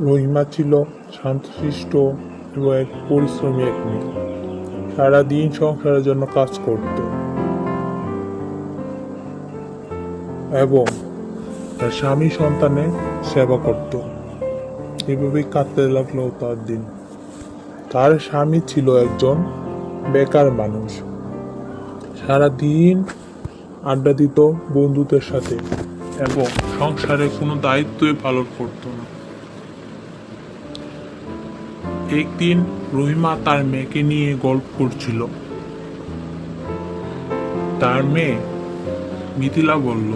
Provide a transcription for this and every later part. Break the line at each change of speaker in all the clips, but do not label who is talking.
রহিমা ছিল শান্তশিষ্ট এবং এক পরিশ্রমী এক মেয়ে। সারাদিন সংসারের জন্য কাজ করত এবং তার স্বামী সন্তানের সেবা করত। এভাবেই কাটতে লাগলো তার দিন। তার স্বামী ছিল একজন বেকার মানুষ। সারাদিন আড্ডা দিত বন্ধুদের সাথে এবং সংসারে কোনো দায়িত্বই পালন করত না। একদিন রহিমা তার মেয়েকে নিয়ে গল্প করছিল। তার মেয়ে মিথিলা বলল,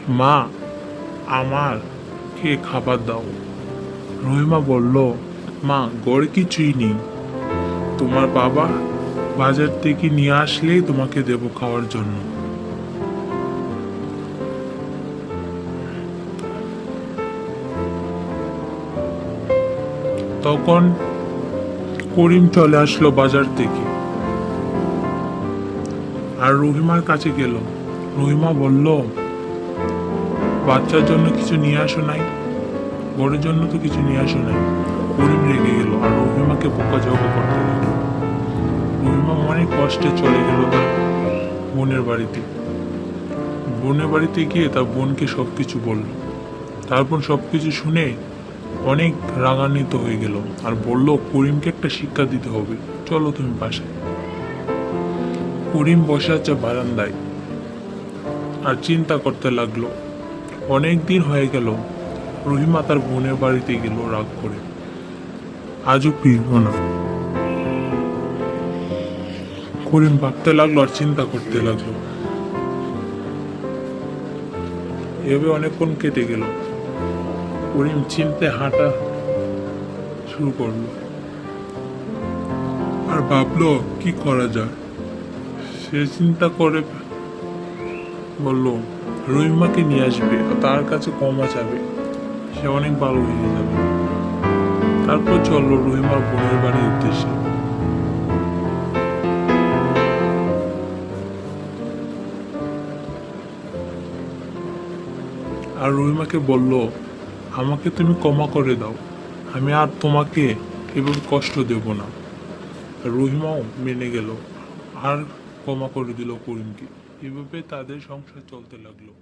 মা, আমাকে খাবার দাও। রহিমা বলল, মা, ঘরে কিছুই নেই, তোমার বাবা বাজার থেকে নিয়ে আসলেই তোমাকে দেব খাওয়ার জন্য। তখন করিম চলে আসলো বাজার থেকে আর রহিমার কাছে গেল। রহিমা বলল, বাচ্চার জন্য কিছু নিয়ে আসো নাই? ঘরের জন্য তো কিছু নিয়ে আসো নাই। করিম রেগে গেল আর রহিমাকে বকাঝকা করতে লাগলো। রহিমা অনেক কষ্টে চলে গেল তার বোনের বাড়িতে। বোনের বাড়িতে গিয়ে তার বোনকে সবকিছু বলল। তারপর সবকিছু শুনে অনেক রাগান্বিত হয়ে গেল আর বলল, করিমকে একটা শিক্ষা দিতে হবে, চলো তুমি বাসায়। করিম বসে আছে বারান্দায় আর চিন্তা করতে লাগলো। অনেক দিন হয়ে গেল রহিমা তার বোনের বাড়িতে গেল রাগ করে, আজও ফিরল না। করিম ভাবতে লাগলো আর চিন্তা করতে লাগলো। এভাবে অনেকক্ষণ কেটে গেল। করিম চিন্তায় হাঁটা শুরু করলো আর ভাবলো কি করা যায়। সে চিন্তা করে বলল, রহিমাকে নিয়ে আসবে, তার কাছে ক্ষমা চাবে, সে অনেক ভালো হয়ে যাবে। তারপর চললো রহিমার বোনের বাড়ির উদ্দেশ্যে। আর রহিমাকে বলল, আমাকে তুমি ক্ষমা করে দাও, আমি আর তোমাকে এভাবে কষ্ট দেব না। রহিমাও মেনে গেল আর ক্ষমা করে দিল করিমকে। এভাবে তাদের সংসার চলতে লাগলো।